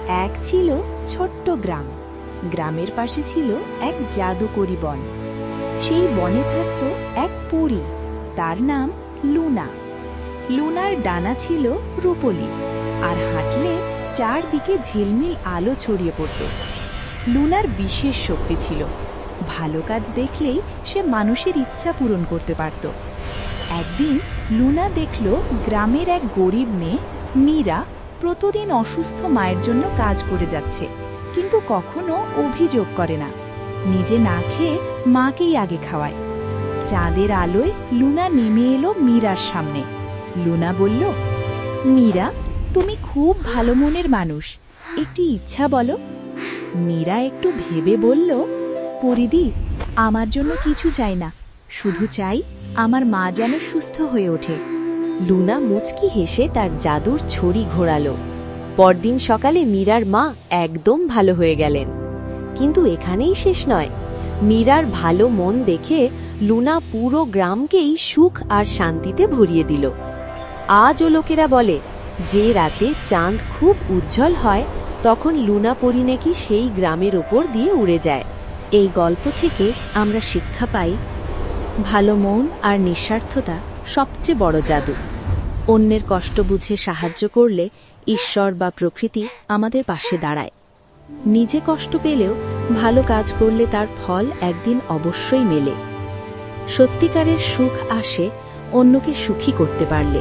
এক ছিল ছোট্ট গ্রাম। গ্রামের পাশে ছিল এক জাদুকরি বন। সেই বনে থাকত এক পরী, তার নাম লুনা। লুনার ডানা ছিল রূপলি, আর হাঁটলে চারদিকে ঝিলমিল আলো ছড়িয়ে পড়ত। লুনার বিশেষ শক্তি ছিল, ভালো কাজ দেখলেই সে মানুষের ইচ্ছা পূরণ করতে পারত। একদিন লুনা দেখল গ্রামের এক গরিব মেয়ে মীরা প্রতিদিন অসুস্থ মায়ের জন্য কাজ করে যাচ্ছে, কিন্তু কখনো অভিযোগ করে না। নিজে না খেয়ে মাকেই আগে খাওয়ায়। চাঁদের আলোয় লুনা নেমে এলো মীরার সামনে। লুনা বলল, মীরা, তুমি খুব ভালো মনের মানুষ, একটি ইচ্ছা বলো। মীরা একটু ভেবে বলল, পরিদি, আমার জন্য কিছু চাই না, শুধু চাই আমার মা যেন সুস্থ হয়ে ওঠে। লুনা মুচকি হেসে তার জাদুর ছড়ি ঘোরালো। পরদিন সকালে মীরার মা একদম ভালো হয়ে গেলেন। কিন্তু এখানেই শেষ নয়। মীরার ভালো মন দেখে লুনা পুরো গ্রামকেই সুখ আর শান্তিতে ভরিয়ে দিল। আজও লোকেরা বলে, যে রাতে চাঁদ খুব উজ্জ্বল হয় তখন লুনা পরী নাকি সেই গ্রামের ওপর দিয়ে উড়ে যায়। এই গল্প থেকে আমরা শিক্ষা পাই, ভালো মন আর নিঃস্বার্থতা সবচেয়ে বড় জাদু। অন্যের কষ্ট বুঝে সাহায্য করলে ঈশ্বর বা প্রকৃতি আমাদের পাশে দাঁড়ায়। নিজে কষ্ট পেলেও ভালো কাজ করলে তার ফল একদিন অবশ্যই মেলে। সত্যিকারের সুখ আসে অন্যকে সুখী করতে পারলে।